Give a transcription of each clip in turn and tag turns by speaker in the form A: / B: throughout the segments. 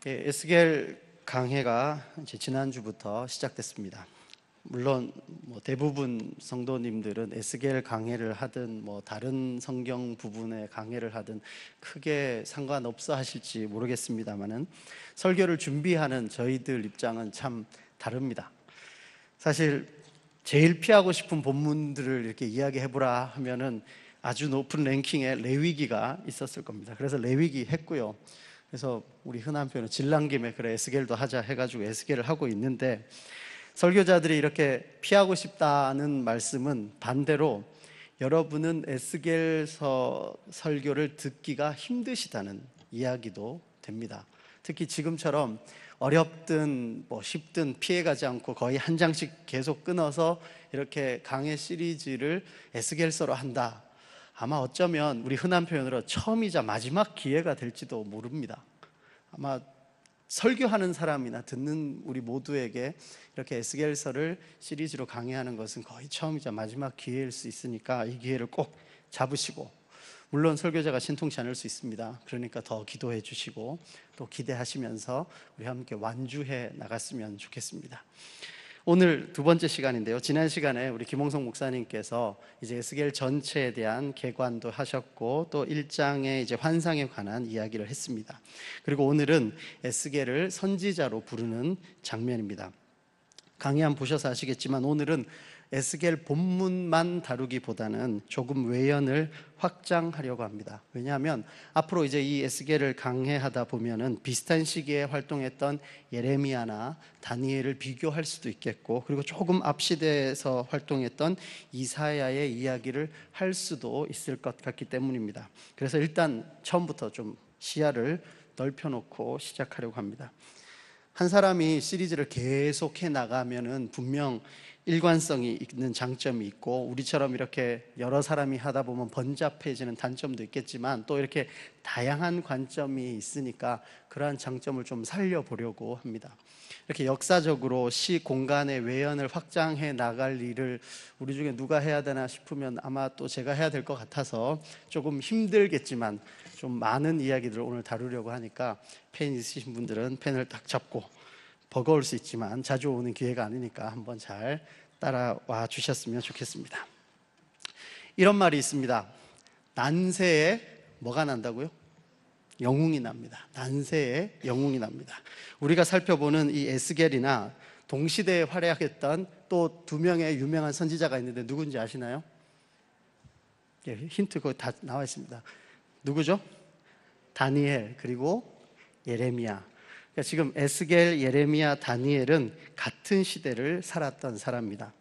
A: 에스겔 강해가 이제 지난주부터 시작됐습니다. 물론 대부분 성도님들은 에스겔 강해를 하든 다른 성경 부분의 강해를 하든 크게 상관없어 하실지 모르겠습니다만은 설교를 준비하는 저희들 입장은 참 다릅니다. 사실 제일 피하고 싶은 본문들을 이렇게 이야기해보라 하면은 아주 높은 랭킹에 레위기가 있었을 겁니다. 그래서 레위기 했고요. 그래서 우리 흔한 표현은 질난 김에 그래 에스겔도 하자 해가지고 에스겔을 하고 있는데, 설교자들이 이렇게 피하고 싶다는 말씀은 반대로 여러분은 에스겔서 설교를 듣기가 힘드시다는 이야기도 됩니다. 특히 지금처럼 어렵든 쉽든 피해가지 않고 거의 한 장씩 계속 끊어서 이렇게 강해 시리즈를 에스겔서로 한다. 아마 어쩌면 우리 흔한 표현으로 처음이자 마지막 기회가 될지도 모릅니다. 아마 설교하는 사람이나 듣는 우리 모두에게 이렇게 에스겔서를 시리즈로 강의하는 것은 거의 처음이자 마지막 기회일 수 있으니까 이 기회를 꼭 잡으시고, 물론 설교자가 신통치 않을 수 있습니다. 그러니까 더 기도해 주시고 또 기대하시면서 우리 함께 완주해 나갔으면 좋겠습니다. 오늘 두 번째 시간인데요, 지난 시간에 우리 김홍성 목사님께서 이제 에스겔 전체에 대한 개관도 하셨고 또 1장의 이제 환상에 관한 이야기를 했습니다. 그리고 오늘은 에스겔을 선지자로 부르는 장면입니다. 강의 한번 보셔서 아시겠지만 오늘은 에스겔 본문만 다루기보다는 조금 외연을 확장하려고 합니다. 왜냐하면 앞으로 이제 이 에스겔을 강해하다 보면은 비슷한 시기에 활동했던 예레미야나 다니엘을 비교할 수도 있겠고, 그리고 조금 앞 시대에서 활동했던 이사야의 이야기를 할 수도 있을 것 같기 때문입니다. 그래서 일단 처음부터 좀 시야를 넓혀놓고 시작하려고 합니다. 한 사람이 시리즈를 계속해 나가면은 분명 일관성이 있는 장점이 있고, 우리처럼 이렇게 여러 사람이 하다 보면 번잡해지는 단점도 있겠지만 또 이렇게 다양한 관점이 있으니까 그러한 장점을 좀 살려보려고 합니다. 이렇게 역사적으로 시 공간의 외연을 확장해 나갈 일을 우리 중에 누가 해야 되나 싶으면 아마 또 제가 해야 될 것 같아서 조금 힘들겠지만 좀 많은 이야기들을 오늘 다루려고 하니까 펜 있으신 분들은 펜을 딱 잡고, 버거울 수 있지만 자주 오는 기회가 아니니까 한번 잘 따라와 주셨으면 좋겠습니다. 이런 말이 있습니다. 난세에 뭐가 난다고요? 영웅이 납니다. 난세에 영웅이 납니다. 우리가 살펴보는 이 에스겔이나 동시대에 활약했던 또 두 명의 유명한 선지자가 있는데 누군지 아시나요? 힌트 거기 다 나와 있습니다. 누구죠? 다니엘 그리고 예레미야. 그러니까 지금 에스겔, 예레미야, 다니엘은 같은 시대를 살았던 사람입니다.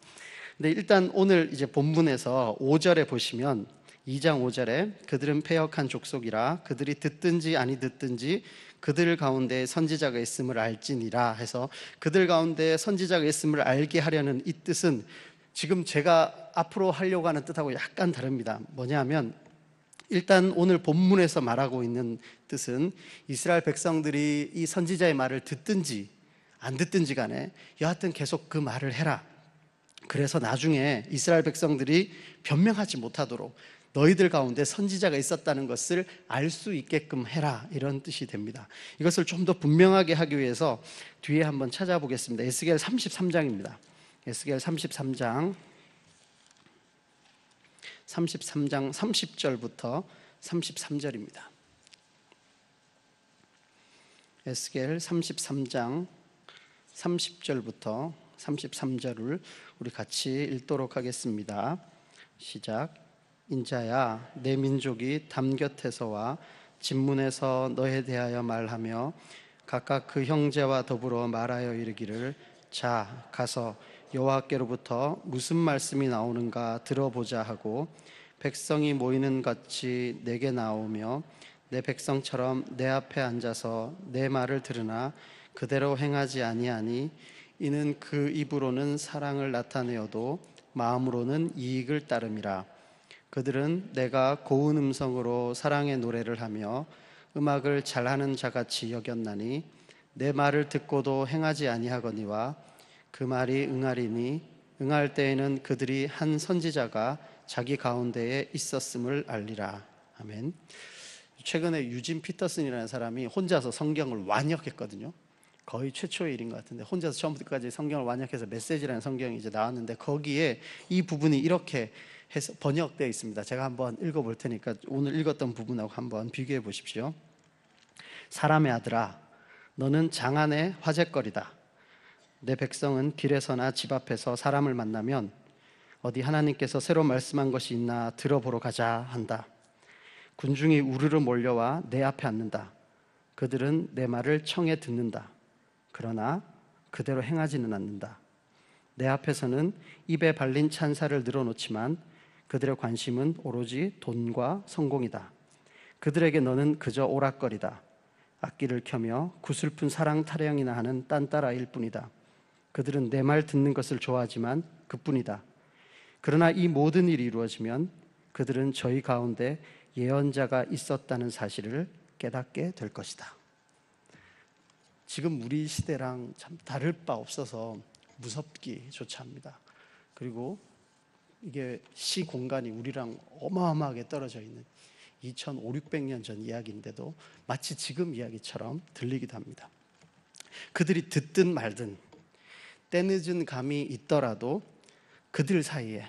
A: 근데 일단 오늘 이제 본문에서 5절에 보시면 2장 5절에 그들은 패역한 족속이라 그들이 듣든지 아니 듣든지 그들 가운데 선지자가 있음을 알지니라 해서, 그들 가운데 선지자가 있음을 알게 하려는 이 뜻은 지금 제가 앞으로 하려고 하는 뜻하고 약간 다릅니다. 뭐냐면 일단 오늘 본문에서 말하고 있는 뜻은 이스라엘 백성들이 이 선지자의 말을 듣든지 안 듣든지 간에 여하튼 계속 그 말을 해라. 그래서 나중에 이스라엘 백성들이 변명하지 못하도록 너희들 가운데 선지자가 있었다는 것을 알 수 있게끔 해라, 이런 뜻이 됩니다. 이것을 좀 더 분명하게 하기 위해서 뒤에 한번 찾아보겠습니다. 에스겔 33장입니다. 에스겔 33장 30절부터 33절입니다. 에스겔 33장 30절부터 33절을 우리 같이 읽도록 하겠습니다. 시작. 인자야, 내 민족이 담 곁에서와 진문에서 너에 대하여 말하며 각각 그 형제와 더불어 말하여 이르기를, 자, 가서 여호와께로부터 무슨 말씀이 나오는가 들어보자 하고 백성이 모이는 같이 내게 나오며 내 백성처럼 내 앞에 앉아서 내 말을 들으나 그대로 행하지 아니하니 이는 그 입으로는 사랑을 나타내어도 마음으로는 이익을 따름이라. 그들은 내가 고운 음성으로 사랑의 노래를 하며 음악을 잘하는 자같이 여겼나니 내 말을 듣고도 행하지 아니하거니와 그 말이 응하리니 응할 때에는 그들이 한 선지자가 자기 가운데에 있었음을 알리라. 아멘. 최근에 유진 피터슨이라는 사람이 혼자서 성경을 완역했거든요. 거의 최초의 일인 것 같은데 혼자서 처음부터까지 성경을 완역해서 메시지라는 성경이 이제 나왔는데 거기에 이 부분이 이렇게 해서 번역되어 있습니다. 제가 한번 읽어볼 테니까 오늘 읽었던 부분하고 한번 비교해 보십시오. 사람의 아들아, 너는 장안의 화제거리다. 내 백성은 길에서나 집 앞에서 사람을 만나면 어디 하나님께서 새로 말씀한 것이 있나 들어보러 가자 한다. 군중이 우르르 몰려와 내 앞에 앉는다. 그들은 내 말을 청해 듣는다. 그러나 그대로 행하지는 않는다. 내 앞에서는 입에 발린 찬사를 늘어놓지만 그들의 관심은 오로지 돈과 성공이다. 그들에게 너는 그저 오락거리다. 악기를 켜며 구슬픈 사랑 타령이나 하는 딴따라일 뿐이다. 그들은 내 말 듣는 것을 좋아하지만 그뿐이다. 그러나 이 모든 일이 이루어지면 그들은 저희 가운데 예언자가 있었다는 사실을 깨닫게 될 것이다. 지금 우리 시대랑 참 다를 바 없어서 무섭기조차 합니다. 그리고 이게 시 공간이 우리랑 어마어마하게 떨어져 있는 2500, 600년 전 이야기인데도 마치 지금 이야기처럼 들리기도 합니다. 그들이 듣든 말든 때늦은 감이 있더라도 그들 사이에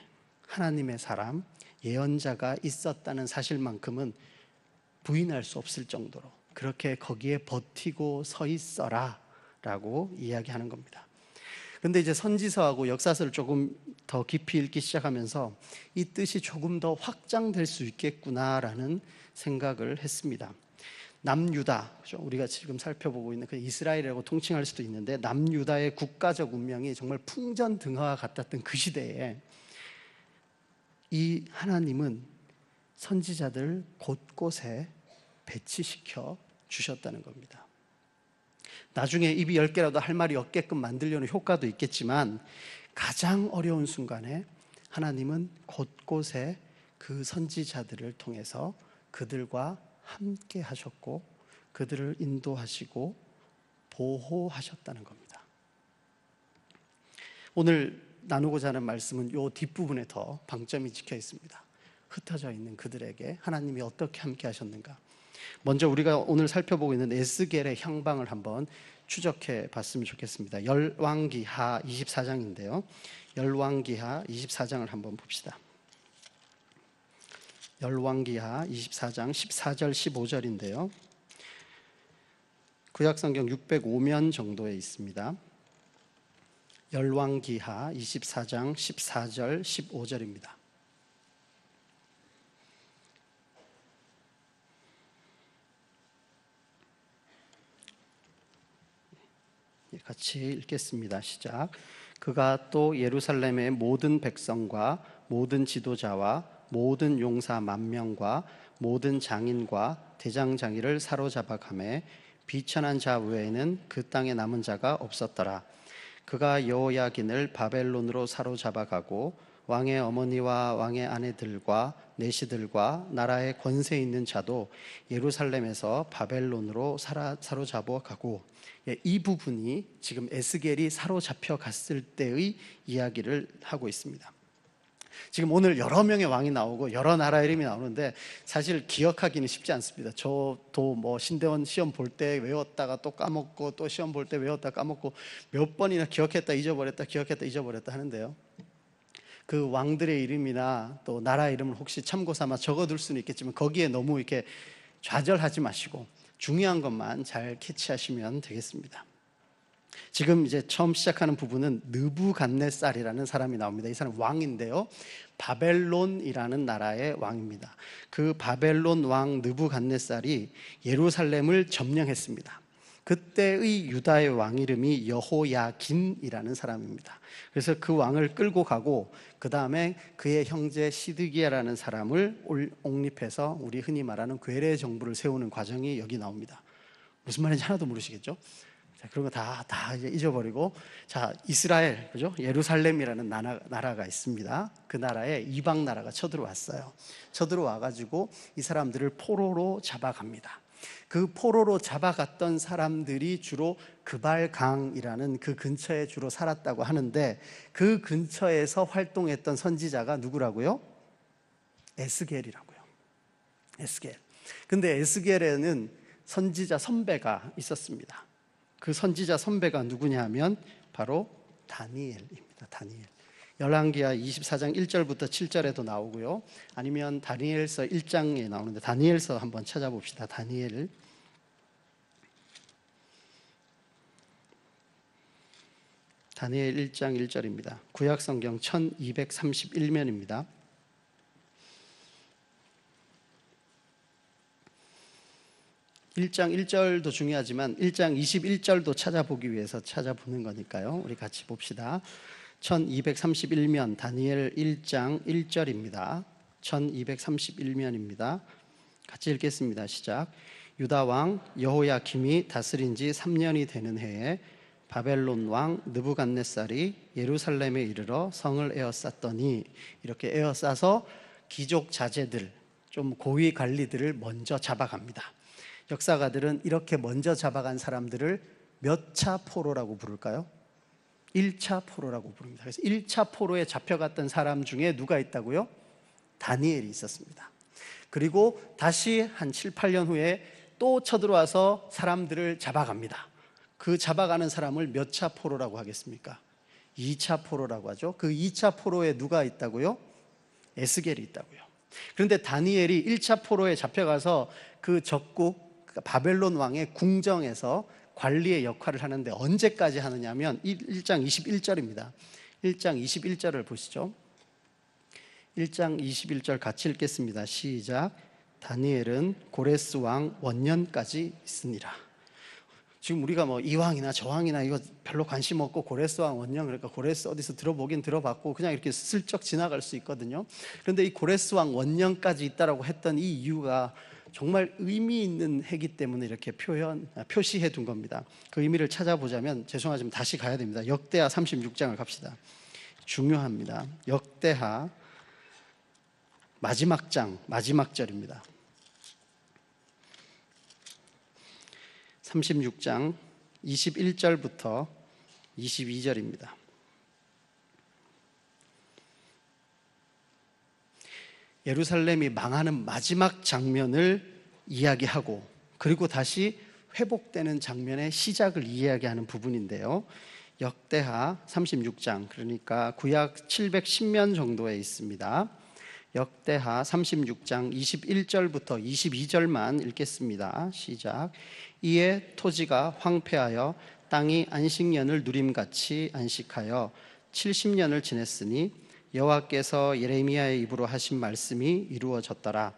A: 하나님의 사람, 예언자가 있었다는 사실만큼은 부인할 수 없을 정도로 그렇게 거기에 버티고 서 있어라 라고 이야기하는 겁니다. 근데 이제 선지서하고 역사서를 조금 더 깊이 읽기 시작하면서 이 뜻이 조금 더 확장될 수 있겠구나라는 생각을 했습니다. 남유다, 우리가 지금 살펴보고 있는 그 이스라엘이라고 통칭할 수도 있는데 남유다의 국가적 운명이 정말 풍전등화와 같았던 그 시대에 이 하나님은 선지자들 곳곳에 배치시켜 주셨다는 겁니다. 나중에 입이 10개라도 할 말이 없게끔 만들려는 효과도 있겠지만 가장 어려운 순간에 하나님은 곳곳에 그 선지자들을 통해서 그들과 함께 하셨고 그들을 인도하시고 보호하셨다는 겁니다. 오늘 나누고자 하는 말씀은 이 뒷부분에 더 방점이 찍혀 있습니다. 흩어져 있는 그들에게 하나님이 어떻게 함께 하셨는가. 먼저 우리가 오늘 살펴보고 있는 에스겔의 향방을 한번 추적해 봤으면 좋겠습니다. 열왕기하 24장인데요. 열왕기하 24장을 한번 봅시다. 열왕기하 24장 14절 15절인데요. 구약성경 605면 정도에 있습니다. 열왕기하 24장 14절 15절입니다. 같이 읽겠습니다. 시작. 그가 또 예루살렘의 모든 백성과 모든 지도자와 모든 용사 10,000명과 모든 장인과 대장장이를 사로잡아 가매 비천한 자 외에는 그 땅에 남은 자가 없었더라. 그가 여호야긴을 바벨론으로 사로잡아 가고 왕의 어머니와 왕의 아내들과 내시들과 나라의 권세 있는 자도 예루살렘에서 바벨론으로 사로잡아 가고, 이 부분이 지금 에스겔이 사로잡혀 갔을 때의 이야기를 하고 있습니다. 지금 오늘 여러 명의 왕이 나오고 여러 나라 이름이 나오는데 사실 기억하기는 쉽지 않습니다. 저도 뭐 신대원 시험 볼 때 외웠다가 또 까먹고 또 시험 볼 때 외웠다가 까먹고 몇 번이나 기억했다 잊어버렸다 기억했다 잊어버렸다 하는데요. 그 왕들의 이름이나 또 나라 이름을 혹시 참고 삼아 적어둘 수는 있겠지만 거기에 너무 이렇게 좌절하지 마시고 중요한 것만 잘 캐치하시면 되겠습니다. 지금 이제 처음 시작하는 부분은 느부갓네살이라는 사람이 나옵니다. 이 사람 왕인데요, 바벨론이라는 나라의 왕입니다. 그 바벨론 왕 느부갓네살이 예루살렘을 점령했습니다. 그때의 유다의 왕 이름이 여호야긴이라는 사람입니다. 그래서 그 왕을 끌고 가고 그 다음에 그의 형제 시드기야라는 사람을 옹립해서 우리 흔히 말하는 괴뢰 정부를 세우는 과정이 여기 나옵니다. 무슨 말인지 하나도 모르시겠죠? 자, 그런 거 다 이제 잊어버리고, 자, 이스라엘, 그죠? 예루살렘이라는 나라가 있습니다. 그 나라에 이방 나라가 쳐들어왔어요. 쳐들어와가지고 이 사람들을 포로로 잡아갑니다. 그 포로로 잡아갔던 사람들이 주로 그발강이라는 그 근처에 주로 살았다고 하는데, 그 근처에서 활동했던 선지자가 누구라고요? 에스겔이라고요. 에스겔. 근데 에스겔에는 선지자 선배가 있었습니다. 그 선지자 선배가 누구냐 하면 바로 다니엘입니다. 다니엘. 열왕기하 24장 1절부터 7절에도 나오고요. 아니면 다니엘서 1장에 나오는데 다니엘서 한번 찾아봅시다. 다니엘 1장 1절입니다. 구약성경 1231면입니다. 1장 1절도 중요하지만 1장 21절도 찾아보기 위해서 찾아보는 거니까요. 우리 같이 봅시다. 1231면 다니엘 1장 1절입니다. 1231면입니다. 같이 읽겠습니다. 시작. 유다 왕 여호야김이 다스린 지 3년이 되는 해에 바벨론 왕 느부갓네살이 예루살렘에 이르러 성을 에워쌌더니, 이렇게 에워싸서 귀족 자제들, 좀 고위 관리들을 먼저 잡아갑니다. 역사가들은 이렇게 먼저 잡아간 사람들을 몇 차 포로라고 부를까요? 1차 포로라고 부릅니다. 그래서 1차 포로에 잡혀갔던 사람 중에 누가 있다고요? 다니엘이 있었습니다. 그리고 다시 한 7, 8년 후에 또 쳐들어와서 사람들을 잡아갑니다. 그 잡아가는 사람을 몇 차 포로라고 하겠습니까? 2차 포로라고 하죠. 그 2차 포로에 누가 있다고요? 에스겔이 있다고요. 그런데 다니엘이 1차 포로에 잡혀가서 그 적국 바벨론 왕의 궁정에서 관리의 역할을 하는데 언제까지 하느냐 하면 1장 21절입니다. 1장 21절을 보시죠. 1장 21절 같이 읽겠습니다. 시작. 다니엘은 고레스 왕 원년까지 있으니라. 지금 우리가 뭐 이왕이나 저왕이나 이거 별로 관심 없고 고레스 왕 원년, 그러니까 고레스 어디서 들어보긴 들어봤고 그냥 이렇게 슬쩍 지나갈 수 있거든요. 그런데 이 고레스 왕 원년까지 있다라고 했던 이 이유가 정말 의미 있는 해기 때문에 이렇게 표시해 둔 겁니다. 그 의미를 찾아보자면, 죄송하지만 다시 가야 됩니다. 역대하 36장을 갑시다. 중요합니다. 역대하 마지막 장, 마지막 절입니다. 36장 21절부터 22절입니다. 예루살렘이 망하는 마지막 장면을 이야기하고 그리고 다시 회복되는 장면의 시작을 이야기하는 부분인데요. 역대하 36장, 그러니까 구약 710년 정도에 있습니다. 역대하 36장 21절부터 22절만 읽겠습니다. 시작. 이에 토지가 황폐하여 땅이 안식년을 누림같이 안식하여 70년을 지냈으니 여호와께서 예레미야의 입으로 하신 말씀이 이루어졌더라.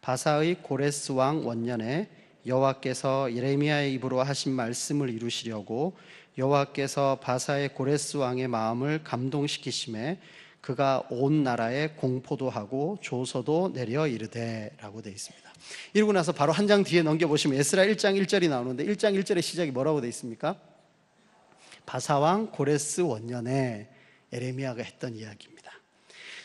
A: 바사의 고레스 왕 원년에 여호와께서 예레미야의 입으로 하신 말씀을 이루시려고 여호와께서 바사의 고레스 왕의 마음을 감동시키심에 그가 온 나라에 공포도 하고 조서도 내려 이르되 라고 되어 있습니다. 이러고 나서 바로 한 장 뒤에 넘겨보시면 에스라 1장 1절이 나오는데 1장 1절의 시작이 뭐라고 되어 있습니까? 바사왕 고레스 원년에 예레미야가 했던 이야기입니다.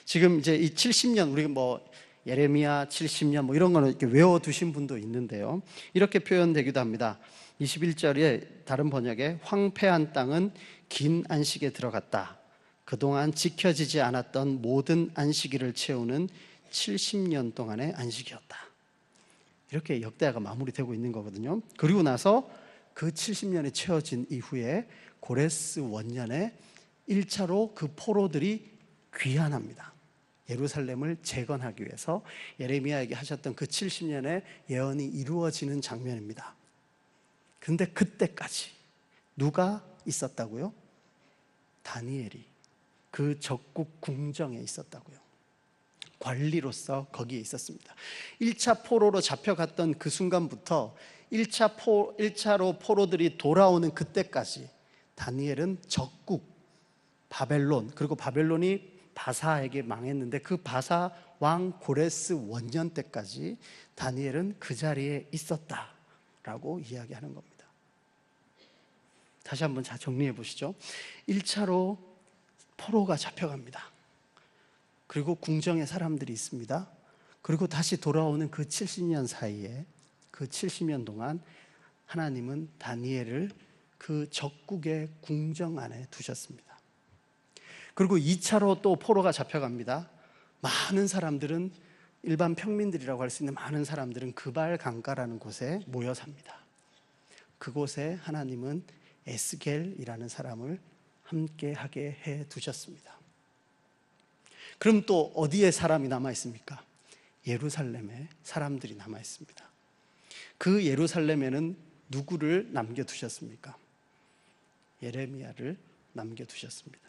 A: 지금 이제 이 70년, 우리가 뭐 예레미야 70년 뭐 이런 거는 이렇게 외워두신 분도 있는데요. 이렇게 표현되기도 합니다. 21절에 다른 번역에 황폐한 땅은 긴 안식에 들어갔다. 그동안 지켜지지 않았던 모든 안식일을 채우는 70년 동안의 안식이었다. 이렇게 역대하가 마무리되고 있는 거거든요. 그리고 나서 그 70년이 채워진 이후에 고레스 원년에 1차로 그 포로들이 귀환합니다. 예루살렘을 재건하기 위해서 예레미야에게 하셨던 그 70년의 예언이 이루어지는 장면입니다. 근데 그때까지 누가 있었다고요? 다니엘이 그 적국 궁정에 있었다고요. 관리로서 거기에 있었습니다. 1차 포로로 잡혀갔던 그 순간부터 1차로 포로들이 돌아오는 그때까지 다니엘은 적국 바벨론, 그리고 바벨론이 바사에게 망했는데 그 바사 왕 고레스 원년 때까지 다니엘은 그 자리에 있었다라고 이야기하는 겁니다. 다시 한번 정리해 보시죠. 1차로 포로가 잡혀갑니다. 그리고 궁정에 사람들이 있습니다. 그리고 다시 돌아오는 그 70년 사이에, 그 70년 동안 하나님은 다니엘을 그 적국의 궁정 안에 두셨습니다. 그리고 2차로 또 포로가 잡혀갑니다. 많은 사람들은 일반 평민들이라고 할 수 있는 많은 사람들은 그발 강가라는 곳에 모여 삽니다. 그곳에 하나님은 에스겔이라는 사람을 함께 하게 해 두셨습니다. 그럼 또 어디에 사람이 남아 있습니까? 예루살렘에 사람들이 남아 있습니다. 그 예루살렘에는 누구를 남겨두셨습니까? 예레미야를 남겨두셨습니다.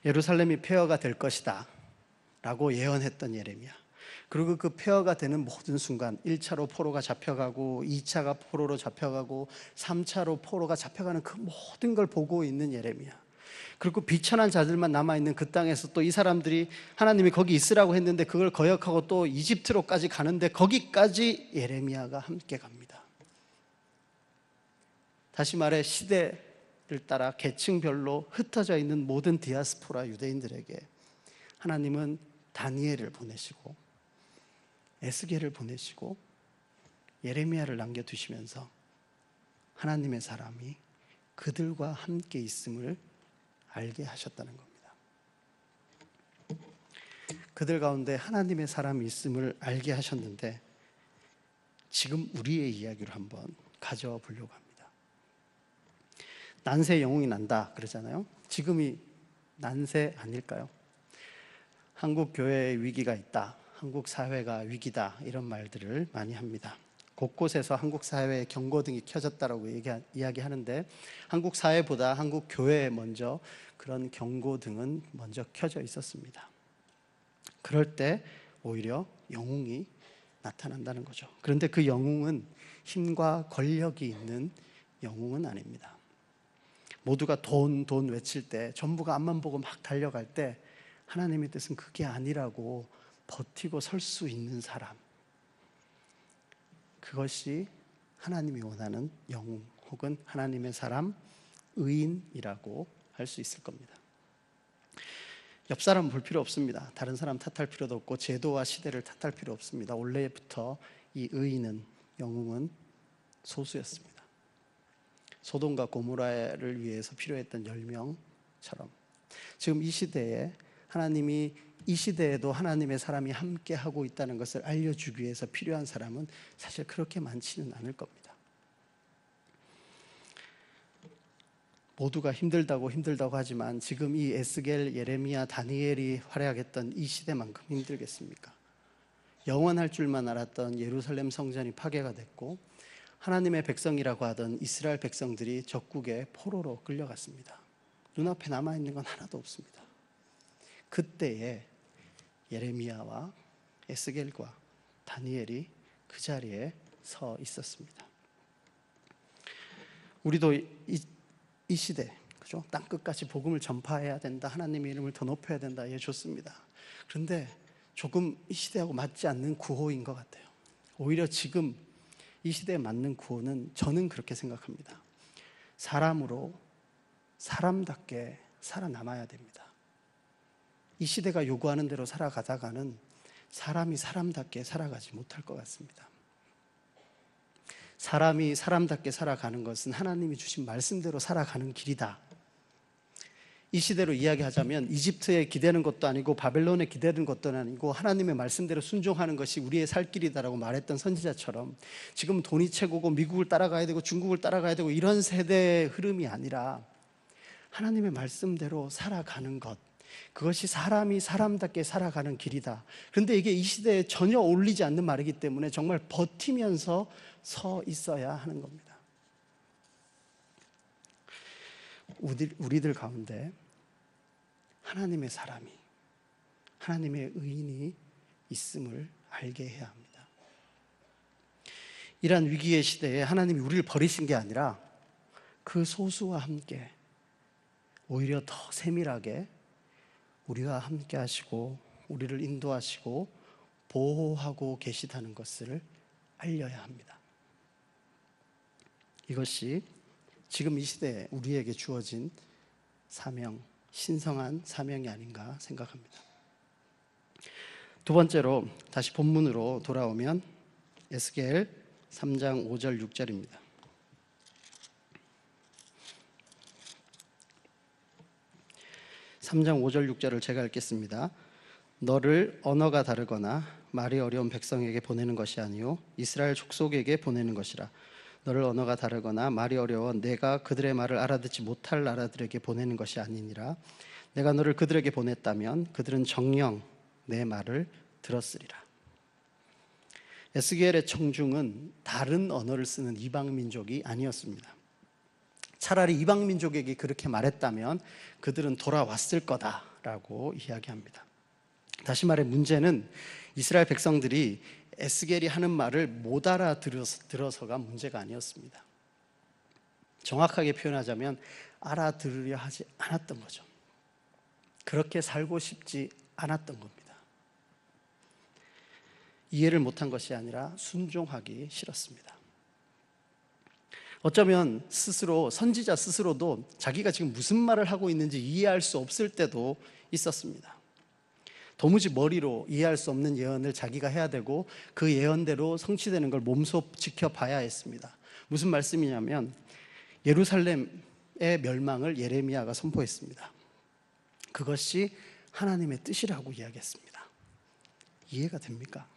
A: 예루살렘이 폐허가 될 것이다 라고 예언했던 예레미야. 그리고 그 폐허가 되는 모든 순간 1차로 포로가 잡혀가고 2차가 포로로 잡혀가고 3차로 포로가 잡혀가는 그 모든 걸 보고 있는 예레미야. 그리고 비천한 자들만 남아있는 그 땅에서 또 이 사람들이 하나님이 거기 있으라고 했는데 그걸 거역하고 또 이집트로까지 가는데 거기까지 예레미야가 함께 갑니다. 다시 말해 시대를 따라 계층별로 흩어져 있는 모든 디아스포라 유대인들에게 하나님은 다니엘을 보내시고 에스겔을 보내시고 예레미야를 남겨두시면서 하나님의 사람이 그들과 함께 있음을 알게 하셨다는 겁니다. 그들 가운데 하나님의 사람이 있음을 알게 하셨는데 지금 우리의 이야기로 한번 가져와 보려고 합니다. 난세 영웅이 난다 그러잖아요. 지금이 난세 아닐까요? 한국 교회에 위기가 있다, 한국 사회가 위기다, 이런 말들을 많이 합니다. 곳곳에서 한국 사회에 경고등이 켜졌다라고 이야기하는데 한국 사회보다 한국 교회에 먼저 그런 경고등은 먼저 켜져 있었습니다. 그럴 때 오히려 영웅이 나타난다는 거죠. 그런데 그 영웅은 힘과 권력이 있는 영웅은 아닙니다. 모두가 돈 외칠 때, 전부가 앞만 보고 막 달려갈 때 하나님의 뜻은 그게 아니라고 버티고 설 수 있는 사람, 그것이 하나님이 원하는 영웅 혹은 하나님의 사람, 의인이라고 할 수 있을 겁니다. 옆 사람 볼 필요 없습니다. 다른 사람 탓할 필요도 없고 제도와 시대를 탓할 필요 없습니다. 원래부터 이 의인은, 영웅은 소수였습니다. 소돔과 고모라를 위해서 필요했던 10명처럼 지금 이 시대에 하나님이 이 시대에도 하나님의 사람이 함께 하고 있다는 것을 알려주기 위해서 필요한 사람은 사실 그렇게 많지는 않을 겁니다. 모두가 힘들다고 하지만 지금 이 에스겔, 예레미야, 다니엘이 활약했던 이 시대만큼 힘들겠습니까? 영원할 줄만 알았던 예루살렘 성전이 파괴가 됐고 하나님의 백성이라고 하던 이스라엘 백성들이 적국의 포로로 끌려갔습니다. 눈앞에 남아있는 건 하나도 없습니다. 그때에 예레미야와 에스겔과 다니엘이 그 자리에 서 있었습니다. 우리도 이 시대, 그죠? 땅끝까지 복음을 전파해야 된다, 하나님의 이름을 더 높여야 된다, 예, 좋습니다. 그런데 조금 이 시대하고 맞지 않는 구호인 것 같아요. 오히려 지금 이 시대에 맞는 구호는, 저는 그렇게 생각합니다. 사람으로 사람답게 살아남아야 됩니다. 이 시대가 요구하는 대로 살아가다가는 사람이 사람답게 살아가지 못할 것 같습니다. 사람이 사람답게 살아가는 것은 하나님이 주신 말씀대로 살아가는 길이다. 이 시대로 이야기하자면 이집트에 기대는 것도 아니고 바벨론에 기대는 것도 아니고 하나님의 말씀대로 순종하는 것이 우리의 살 길이다라고 말했던 선지자처럼 지금 돈이 최고고 미국을 따라가야 되고 중국을 따라가야 되고 이런 세대의 흐름이 아니라 하나님의 말씀대로 살아가는 것, 그것이 사람이 사람답게 살아가는 길이다. 그런데 이게 이 시대에 전혀 어울리지 않는 말이기 때문에 정말 버티면서 서 있어야 하는 겁니다. 우리들 가운데 하나님의 사람이, 하나님의 의인이 있음을 알게 해야 합니다. 이러한 위기의 시대에 하나님이 우리를 버리신 게 아니라 그 소수와 함께 오히려 더 세밀하게 우리와 함께 하시고 우리를 인도하시고 보호하고 계시다는 것을 알려야 합니다. 이것이 지금 이 시대에 우리에게 주어진 사명, 신성한 사명이 아닌가 생각합니다. 두 번째로 다시 본문으로 돌아오면 에스겔 3장 5절 6절입니다. 3장 5절 6절을 제가 읽겠습니다. 너를 언어가 다르거나 말이 어려운 백성에게 보내는 것이 아니요 이스라엘 족속에게 보내는 것이라. 너를 언어가 다르거나 말이 어려워 내가 그들의 말을 알아듣지 못할 나라들에게 보내는 것이 아니니라. 내가 너를 그들에게 보냈다면 그들은 정녕 내 말을 들었으리라. 에스겔의 청중은 다른 언어를 쓰는 이방 민족이 아니었습니다. 차라리 이방 민족에게 그렇게 말했다면 그들은 돌아왔을 거다라고 이야기합니다. 다시 말해 문제는 이스라엘 백성들이 에스겔이 하는 말을 못 알아들어서가 문제가 아니었습니다. 정확하게 표현하자면 알아들으려 하지 않았던 거죠. 그렇게 살고 싶지 않았던 겁니다. 이해를 못한 것이 아니라 순종하기 싫었습니다. 어쩌면 스스로, 선지자 스스로도 자기가 지금 무슨 말을 하고 있는지 이해할 수 없을 때도 있었습니다. 도무지 머리로 이해할 수 없는 예언을 자기가 해야 되고 그 예언대로 성취되는 걸 몸소 지켜봐야 했습니다. 무슨 말씀이냐면 예루살렘의 멸망을 예레미야가 선포했습니다. 그것이 하나님의 뜻이라고 이야기했습니다. 이해가 됩니까?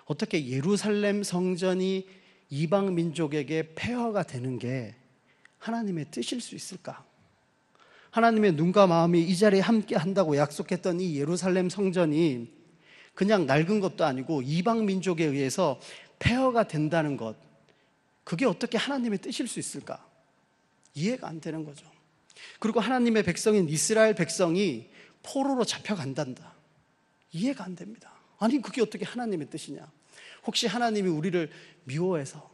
A: 어떻게 예루살렘 성전이 이방 민족에게 폐허가 되는 게 하나님의 뜻일 수 있을까? 하나님의 눈과 마음이 이 자리에 함께 한다고 약속했던 이 예루살렘 성전이 그냥 낡은 것도 아니고 이방 민족에 의해서 폐허가 된다는 것, 그게 어떻게 하나님의 뜻일 수 있을까? 이해가 안 되는 거죠. 그리고 하나님의 백성인 이스라엘 백성이 포로로 잡혀간단다. 이해가 안 됩니다. 아니 그게 어떻게 하나님의 뜻이냐? 혹시 하나님이 우리를 미워해서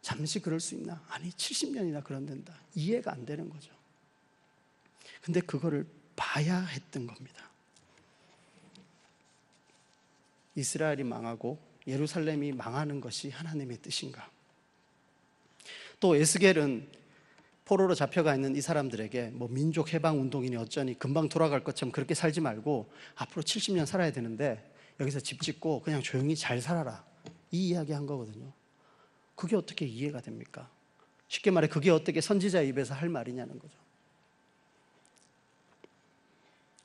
A: 잠시 그럴 수 있나? 아니 70년이나 그런단다. 이해가 안 되는 거죠. 근데 그거를 봐야 했던 겁니다. 이스라엘이 망하고 예루살렘이 망하는 것이 하나님의 뜻인가? 또 에스겔은 포로로 잡혀가 있는 이 사람들에게 뭐 민족 해방 운동이니 어쩌니 금방 돌아갈 것처럼 그렇게 살지 말고 앞으로 70년 살아야 되는데 여기서 집 짓고 그냥 조용히 잘 살아라, 이 이야기 한 거거든요. 그게 어떻게 이해가 됩니까? 쉽게 말해 그게 어떻게 선지자 입에서 할 말이냐는 거죠.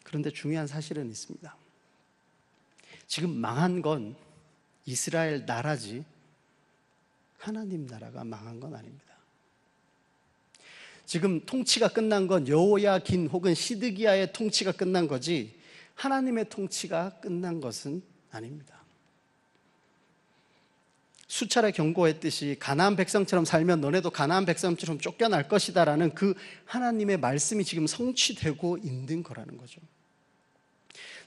A: 그런데 중요한 사실은 있습니다. 지금 망한 건 이스라엘 나라지 하나님 나라가 망한 건 아닙니다. 지금 통치가 끝난 건 여호야긴 혹은 시드기야의 통치가 끝난 거지 하나님의 통치가 끝난 것은 아닙니다. 수차례 경고했듯이 가나안 백성처럼 살면 너네도 가나안 백성처럼 쫓겨날 것이다 라는 그 하나님의 말씀이 지금 성취되고 있는 거라는 거죠.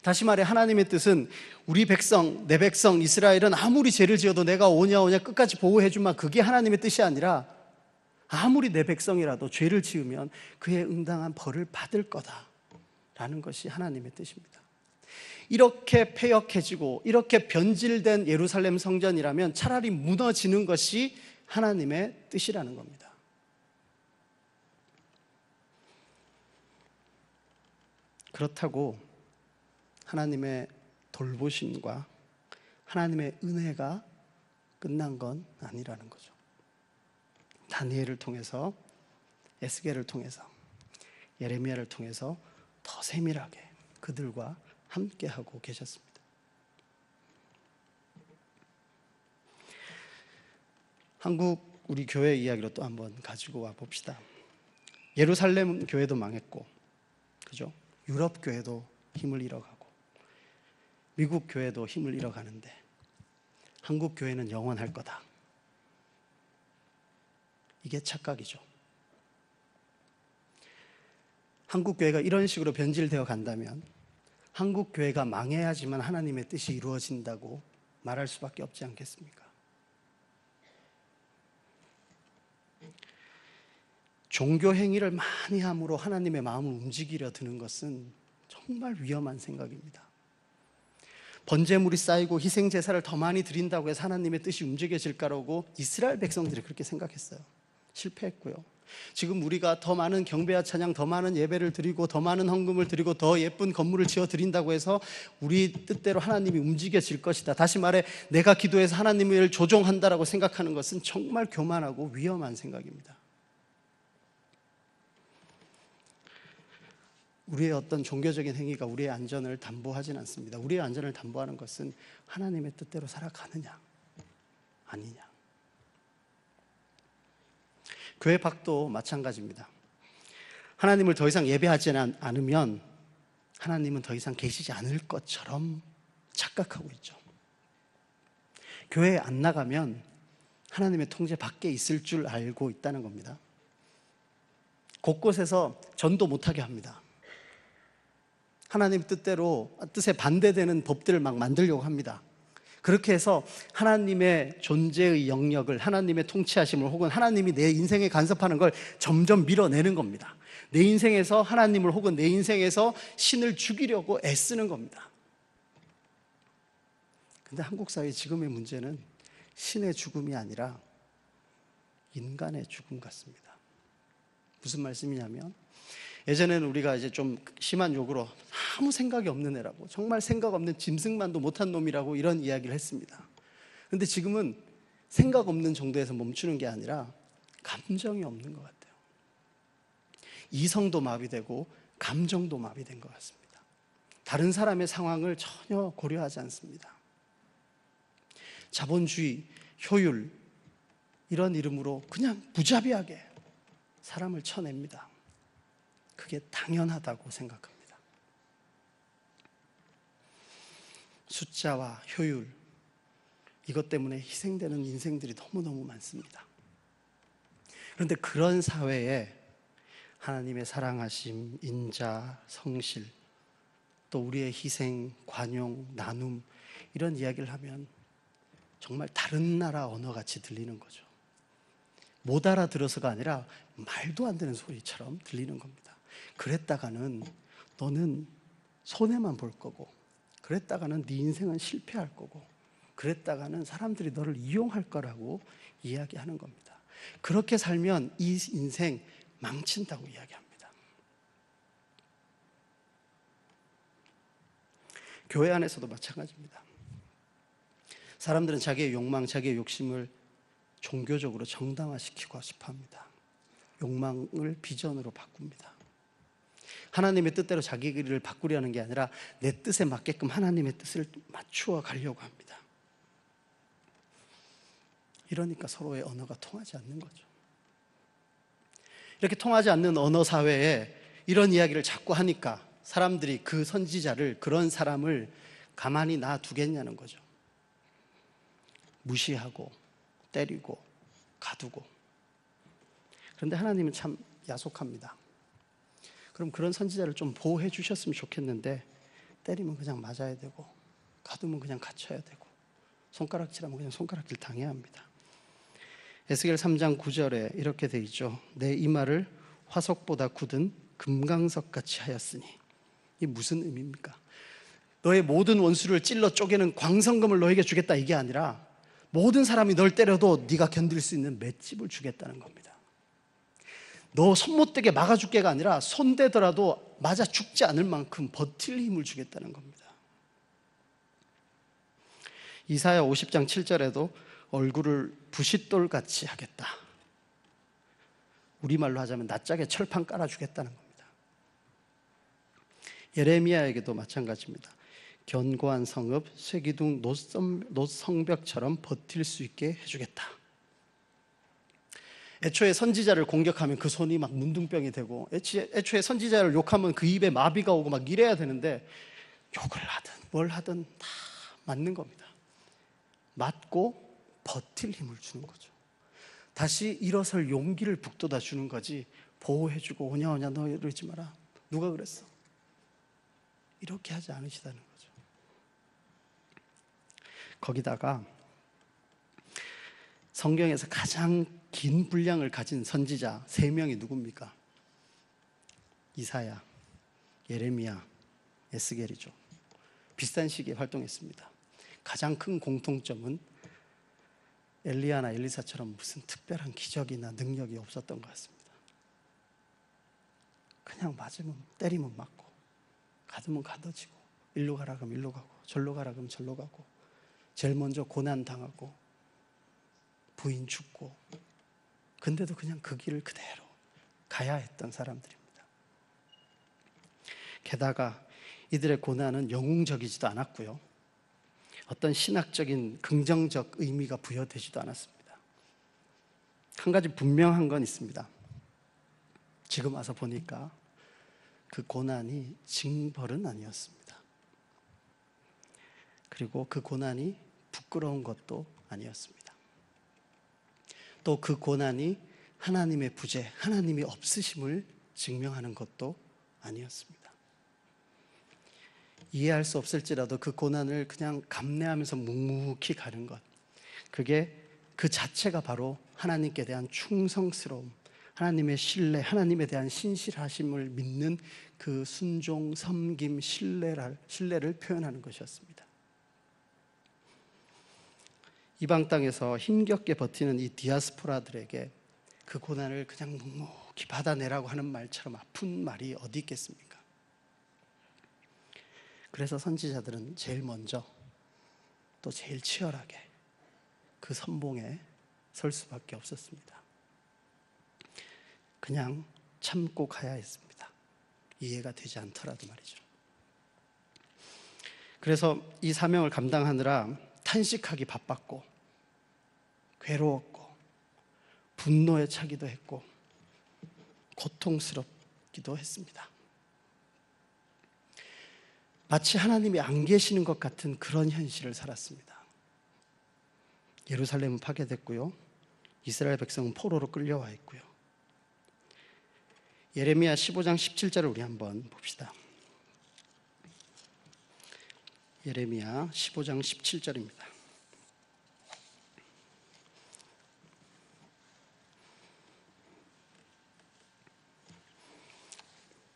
A: 다시 말해 하나님의 뜻은 우리 백성, 내 백성 이스라엘은 아무리 죄를 지어도 내가 오냐 끝까지 보호해주마, 그게 하나님의 뜻이 아니라 아무리 내 백성이라도 죄를 지으면 그에 응당한 벌을 받을 거다라는 것이 하나님의 뜻입니다. 이렇게 폐역해지고 이렇게 변질된 예루살렘 성전이라면 차라리 무너지는 것이 하나님의 뜻이라는 겁니다. 그렇다고 하나님의 돌보심과 하나님의 은혜가 끝난 건 아니라는 거죠. 다니엘을 통해서, 에스겔을 통해서, 예레미야를 통해서 더 세밀하게 그들과 함께하고 계셨습니다. 한국 우리 교회 이야기로 또 한번 가지고 와 봅시다. 예루살렘 교회도 망했고, 그죠? 유럽 교회도 힘을 잃어가고 미국 교회도 힘을 잃어가는데 한국 교회는 영원할 거다. 이게 착각이죠. 한국 교회가 이런 식으로 변질되어 간다면 한국 교회가 망해야지만 하나님의 뜻이 이루어진다고 말할 수밖에 없지 않겠습니까? 종교 행위를 많이 함으로 하나님의 마음을 움직이려 드는 것은 정말 위험한 생각입니다. 번제물이 쌓이고 희생제사를 더 많이 드린다고 해서 하나님의 뜻이 움직여질까라고 이스라엘 백성들이 그렇게 생각했어요. 실패했고요. 지금 우리가 더 많은 경배와 찬양, 더 많은 예배를 드리고 더 많은 헌금을 드리고 더 예쁜 건물을 지어 드린다고 해서 우리 뜻대로 하나님이 움직여질 것이다. 다시 말해 내가 기도해서 하나님을 조종한다라고 생각하는 것은 정말 교만하고 위험한 생각입니다. 우리의 어떤 종교적인 행위가 우리의 안전을 담보하진 않습니다. 우리의 안전을 담보하는 것은 하나님의 뜻대로 살아가느냐 아니냐. 교회 밖도 마찬가지입니다. 하나님을 더 이상 예배하지 않으면 하나님은 더 이상 계시지 않을 것처럼 착각하고 있죠. 교회에 안 나가면 하나님의 통제 밖에 있을 줄 알고 있다는 겁니다. 곳곳에서 전도 못하게 합니다. 하나님 뜻에 반대되는 법들을 막 만들려고 합니다. 그렇게 해서 하나님의 존재의 영역을, 하나님의 통치하심을, 혹은 하나님이 내 인생에 간섭하는 걸 점점 밀어내는 겁니다. 내 인생에서 하나님을, 혹은 내 인생에서 신을 죽이려고 애쓰는 겁니다. 근데 한국 사회 지금의 문제는 신의 죽음이 아니라 인간의 죽음 같습니다. 무슨 말씀이냐면, 예전에는 우리가 이제 좀 심한 욕으로 아무 생각이 없는 애라고, 정말 생각 없는 짐승만도 못한 놈이라고 이런 이야기를 했습니다. 근데 지금은 생각 없는 정도에서 멈추는 게 아니라 감정이 없는 것 같아요. 이성도 마비되고 감정도 마비된 것 같습니다. 다른 사람의 상황을 전혀 고려하지 않습니다. 자본주의, 효율, 이런 이름으로 그냥 무자비하게 사람을 쳐냅니다. 그게 당연하다고 생각합니다. 숫자와 효율, 이것 때문에 희생되는 인생들이 너무너무 많습니다. 그런데 그런 사회에 하나님의 사랑하심, 인자, 성실, 또 우리의 희생, 관용, 나눔, 이런 이야기를 하면 정말 다른 나라 언어같이 들리는 거죠. 못 알아들어서가 아니라 말도 안 되는 소리처럼 들리는 겁니다. 그랬다가는 너는 손해만 볼 거고, 그랬다가는 네 인생은 실패할 거고, 그랬다가는 사람들이 너를 이용할 거라고 이야기하는 겁니다. 그렇게 살면 이 인생 망친다고 이야기합니다. 교회 안에서도 마찬가지입니다. 사람들은 자기의 욕망, 자기의 욕심을 종교적으로 정당화시키고 싶어 합니다. 욕망을 비전으로 바꿉니다. 하나님의 뜻대로 자기를 바꾸려는 게 아니라 내 뜻에 맞게끔 하나님의 뜻을 맞추어 가려고 합니다. 이러니까 서로의 언어가 통하지 않는 거죠. 이렇게 통하지 않는 언어 사회에 이런 이야기를 자꾸 하니까 사람들이 그 선지자를, 그런 사람을 가만히 놔두겠냐는 거죠. 무시하고 때리고 가두고. 그런데 하나님은 참 야속합니다. 그럼 그런 선지자를 좀 보호해 주셨으면 좋겠는데, 때리면 그냥 맞아야 되고, 가두면 그냥 갇혀야 되고, 손가락질하면 그냥 손가락질 당해야 합니다. 에스겔 3장 9절에 이렇게 돼 있죠. 내 이마를 화석보다 굳은 금강석같이 하였으니. 이게 무슨 의미입니까? 너의 모든 원수를 찔러 쪼개는 광선검을 너에게 주겠다, 이게 아니라 모든 사람이 널 때려도 네가 견딜 수 있는 맷집을 주겠다는 겁니다. 너 손 못 대게 막아줄게가 아니라 손 대더라도 맞아 죽지 않을 만큼 버틸 힘을 주겠다는 겁니다. 이사야 50장 7절에도 얼굴을 부싯돌같이 하겠다. 우리말로 하자면 낯짝에 철판 깔아주겠다는 겁니다. 예레미야에게도 마찬가지입니다. 견고한 성읍, 쇠기둥, 노성벽처럼 버틸 수 있게 해주겠다. 애초에 선지자를 공격하면 그 손이 막 문둥병이 되고, 애초에 선지자를 욕하면 그 입에 마비가 오고 막 이래야 되는데, 욕을 하든 뭘 하든 다 맞는 겁니다. 맞고 버틸 힘을 주는 거죠. 다시 일어설 용기를 북돋아 주는 거지, 보호해주고 오냐 너 이러지 마라, 누가 그랬어, 이렇게 하지 않으시다는 거죠. 거기다가 성경에서 가장 긴 분량을 가진 선지자 3명이 누굽니까? 이사야, 예레미야, 에스겔이죠. 비슷한 시기에 활동했습니다. 가장 큰 공통점은 엘리야나 엘리사처럼 무슨 특별한 기적이나 능력이 없었던 것 같습니다. 그냥 맞으면, 때리면 맞고, 가두면 가둬지고, 일로 가라 그러면 일로 가고, 절로 가라 그러면 절로 가고, 제일 먼저 고난 당하고 부인 죽고, 근데도 그냥 그 길을 그대로 가야 했던 사람들입니다. 게다가 이들의 고난은 영웅적이지도 않았고요. 어떤 신학적인 긍정적 의미가 부여되지도 않았습니다. 한 가지 분명한 건 있습니다. 지금 와서 보니까 그 고난이 징벌은 아니었습니다. 그리고 그 고난이 부끄러운 것도 아니었습니다. 또 그 고난이 하나님의 부재, 하나님이 없으심을 증명하는 것도 아니었습니다. 이해할 수 없을지라도 그 고난을 그냥 감내하면서 묵묵히 가는 것, 그게 그 자체가 바로 하나님께 대한 충성스러움, 하나님의 신뢰, 하나님에 대한 신실하심을 믿는 그 순종, 섬김, 신뢰를 표현하는 것이었습니다. 이방 땅에서 힘겹게 버티는 이 디아스포라들에게 그 고난을 그냥 묵묵히 받아내라고 하는 말처럼 아픈 말이 어디 있겠습니까? 그래서 선지자들은 제일 먼저 또 제일 치열하게 그 선봉에 설 수밖에 없었습니다. 그냥 참고 가야 했습니다. 이해가 되지 않더라도 말이죠. 그래서 이 사명을 감당하느라 탄식하기 바빴고, 괴로웠고, 분노에 차기도 했고, 고통스럽기도 했습니다. 마치 하나님이 안 계시는 것 같은 그런 현실을 살았습니다. 예루살렘은 파괴됐고요. 이스라엘 백성은 포로로 끌려와 있고요. 예레미야 15장 17절을 우리 한번 봅시다. 예레미야 15장 17절입니다.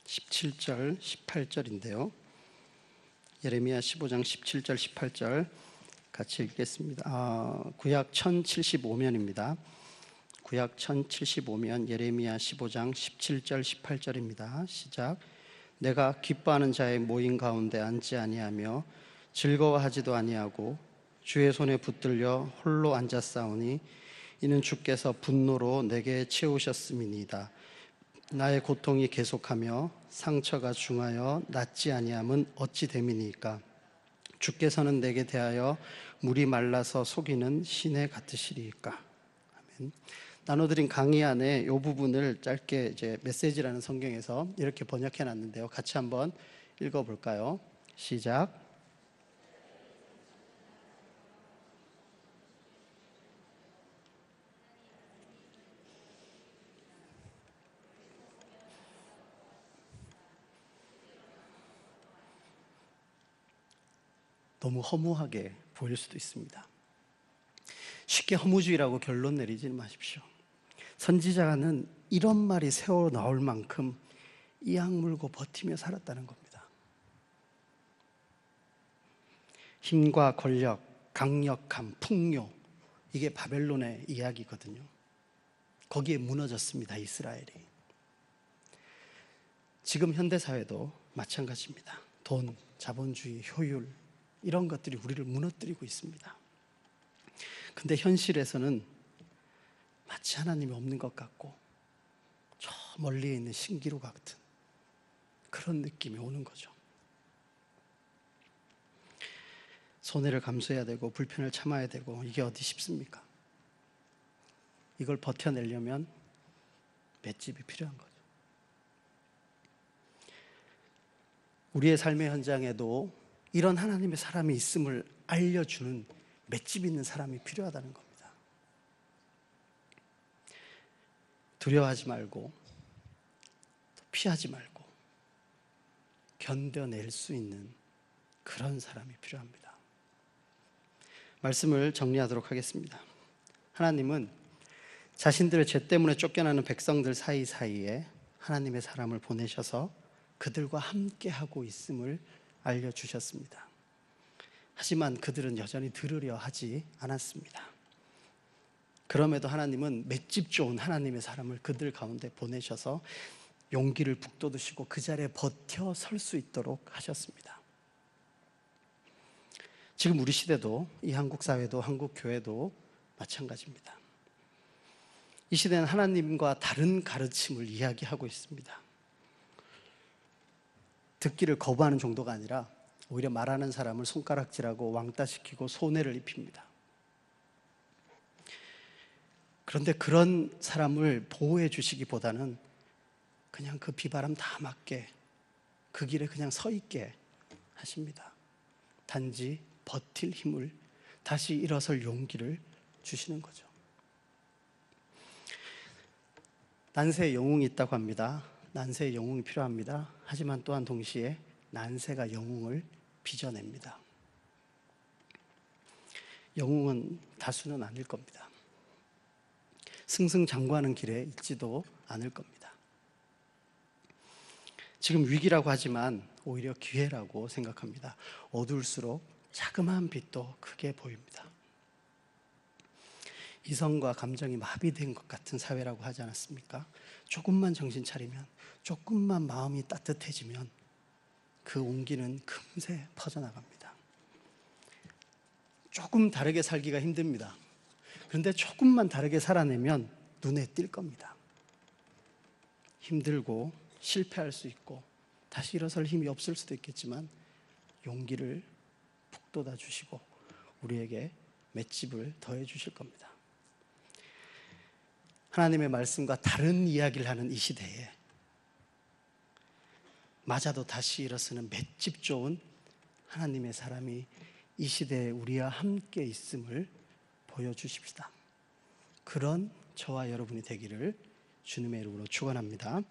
A: 17절, 18절인데요. 예레미야 15장 17절, 18절 같이 읽겠습니다. 구약 1075면입니다. 구약 1075면 예레미야 15장 17절, 18절입니다. 시작. 내가 기뻐하는 자의 모임 가운데 앉지 아니하며 즐거워하지도 아니하고 주의 손에 붙들려 홀로 앉았사오니 이는 주께서 분노로 내게 채우셨음이니이다. 나의 고통이 계속하며 상처가 중하여 낫지 아니함은 어찌 됨이니까. 주께서는 내게 대하여 물이 말라서 속이는 시내 같으시리이까. 아멘. 나눠드린 강의 안에 이 부분을 짧게 이제 메시지라는 성경에서 이렇게 번역해 놨는데요. 같이 한번 읽어볼까요? 시작. 너무 허무하게 보일 수도 있습니다. 쉽게 허무주의라고 결론 내리지 마십시오. 선지자는 이런 말이 새어 나올 만큼 이 악물고 버티며 살았다는 겁니다. 힘과 권력, 강력함, 풍요, 이게 바벨론의 이야기거든요. 거기에 무너졌습니다, 이스라엘이. 지금 현대사회도 마찬가지입니다. 돈, 자본주의, 효율, 이런 것들이 우리를 무너뜨리고 있습니다. 근데 현실에서는 마치 하나님이 없는 것 같고 저 멀리에 있는 신기루 같은 그런 느낌이 오는 거죠. 손해를 감수해야 되고 불편을 참아야 되고 이게 어디 쉽습니까? 이걸 버텨내려면 맷집이 필요한 거죠. 우리의 삶의 현장에도 이런 하나님의 사람이 있음을 알려주는 맷집 있는 사람이 필요하다는 겁니다. 두려워하지 말고 피하지 말고 견뎌낼 수 있는 그런 사람이 필요합니다. 말씀을 정리하도록 하겠습니다. 하나님은 자신들의 죄 때문에 쫓겨나는 백성들 사이사이에 하나님의 사람을 보내셔서 그들과 함께하고 있음을 알려주셨습니다. 하지만 그들은 여전히 들으려 하지 않았습니다. 그럼에도 하나님은 맷집 좋은 하나님의 사람을 그들 가운데 보내셔서 용기를 북돋으시고 그 자리에 버텨 설 수 있도록 하셨습니다. 지금 우리 시대도, 이 한국 사회도, 한국 교회도 마찬가지입니다. 이 시대는 하나님과 다른 가르침을 이야기하고 있습니다. 듣기를 거부하는 정도가 아니라 오히려 말하는 사람을 손가락질하고 왕따시키고 손해를 입힙니다. 그런데 그런 사람을 보호해 주시기보다는 그냥 그 비바람 다 맞게 그 길에 그냥 서 있게 하십니다. 단지 버틸 힘을, 다시 일어설 용기를 주시는 거죠. 난세에 영웅이 있다고 합니다. 난세에 영웅이 필요합니다. 하지만 또한 동시에 난세가 영웅을 빚어냅니다. 영웅은 다수는 아닐 겁니다. 승승장구하는 길에 있지도 않을 겁니다. 지금 위기라고 하지만 오히려 기회라고 생각합니다. 어두울수록 자그마한 빛도 크게 보입니다. 이성과 감정이 마비된 것 같은 사회라고 하지 않았습니까? 조금만 정신 차리면, 조금만 마음이 따뜻해지면 그 온기는 금세 퍼져나갑니다. 조금 다르게 살기가 힘듭니다. 그런데 조금만 다르게 살아내면 눈에 띌 겁니다. 힘들고 실패할 수 있고 다시 일어설 힘이 없을 수도 있겠지만 용기를 북돋아 주시고 우리에게 맷집을 더해 주실 겁니다. 하나님의 말씀과 다른 이야기를 하는 이 시대에 맞아도 다시 일어서는 맷집 좋은 하나님의 사람이 이 시대에 우리와 함께 있음을 보여주십시다. 그런 저와 여러분이 되기를 주님의 이름으로 축원합니다.